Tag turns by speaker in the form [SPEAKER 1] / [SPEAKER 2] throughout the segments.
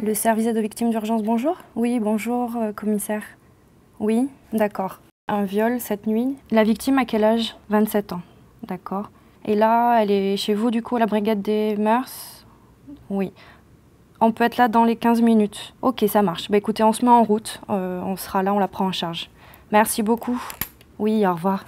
[SPEAKER 1] Le service d'aide aux victimes d'urgence, bonjour. Oui, bonjour, commissaire. Oui, d'accord. Un viol cette nuit. La victime a quel âge? 27 ans. D'accord. Et là, elle est chez vous, du coup, à la brigade des mœurs? Oui. On peut être là dans les 15 minutes. Ok, ça marche. Bah écoutez, on se met en route. On sera là, on la prend en charge. Merci beaucoup. Oui, au revoir.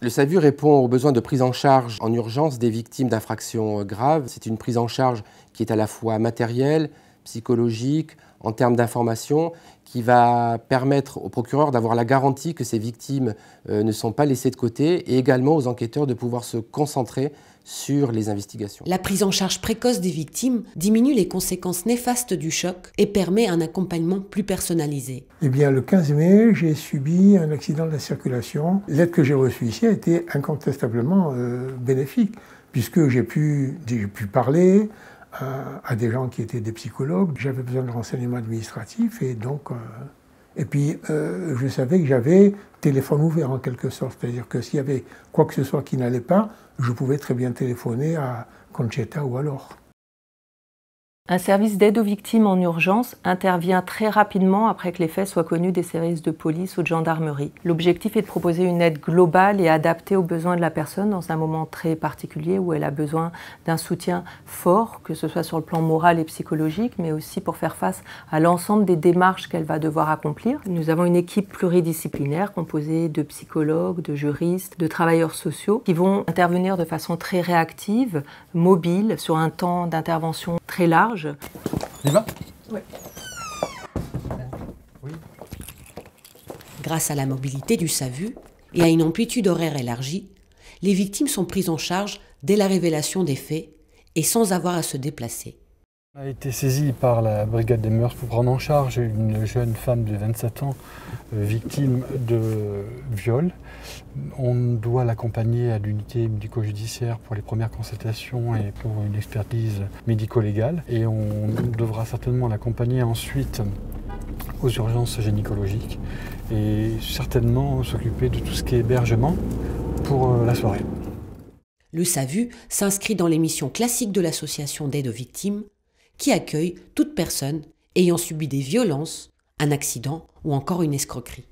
[SPEAKER 2] Le SAVU répond aux besoins de prise en charge en urgence des victimes d'infractions graves. C'est une prise en charge qui est à la fois matérielle, psychologique, en termes d'information, qui va permettre au procureur d'avoir la garantie que ces victimes ne sont pas laissées de côté et également aux enquêteurs de pouvoir se concentrer sur les investigations.
[SPEAKER 3] La prise en charge précoce des victimes diminue les conséquences néfastes du choc et permet un accompagnement plus personnalisé.
[SPEAKER 4] Eh bien, le 15 mai, j'ai subi un accident de la circulation. L'aide que j'ai reçue ici a été incontestablement bénéfique, puisque j'ai pu parler à des gens qui étaient des psychologues. J'avais besoin de renseignements administratifs et donc... Et puis, je savais que j'avais téléphone ouvert en quelque sorte. C'est-à-dire que s'il y avait quoi que ce soit qui n'allait pas, je pouvais très bien téléphoner à Concheta ou alors.
[SPEAKER 5] Un service d'aide aux victimes en urgence intervient très rapidement après que les faits soient connus des services de police ou de gendarmerie. L'objectif est de proposer une aide globale et adaptée aux besoins de la personne dans un moment très particulier où elle a besoin d'un soutien fort, que ce soit sur le plan moral et psychologique, mais aussi pour faire face à l'ensemble des démarches qu'elle va devoir accomplir. Nous avons une équipe pluridisciplinaire composée de psychologues, de juristes, de travailleurs sociaux qui vont intervenir de façon très réactive, mobile, sur un temps d'intervention très large.
[SPEAKER 6] Il va ?
[SPEAKER 5] Oui.
[SPEAKER 6] Oui.
[SPEAKER 3] Grâce à la mobilité du SAVU et à une amplitude horaire élargie, les victimes sont prises en charge dès la révélation des faits et sans avoir à se déplacer.
[SPEAKER 6] On a été saisi par la brigade des mœurs pour prendre en charge une jeune femme de 27 ans victime de viol. On doit l'accompagner à l'unité médico-judiciaire pour les premières consultations et pour une expertise médico-légale. Et on devra certainement l'accompagner ensuite aux urgences gynécologiques et certainement s'occuper de tout ce qui est hébergement pour la soirée.
[SPEAKER 3] Le SAVU s'inscrit dans les missions classiques de l'association d'aide aux victimes qui accueille toute personne ayant subi des violences, un accident ou encore une escroquerie.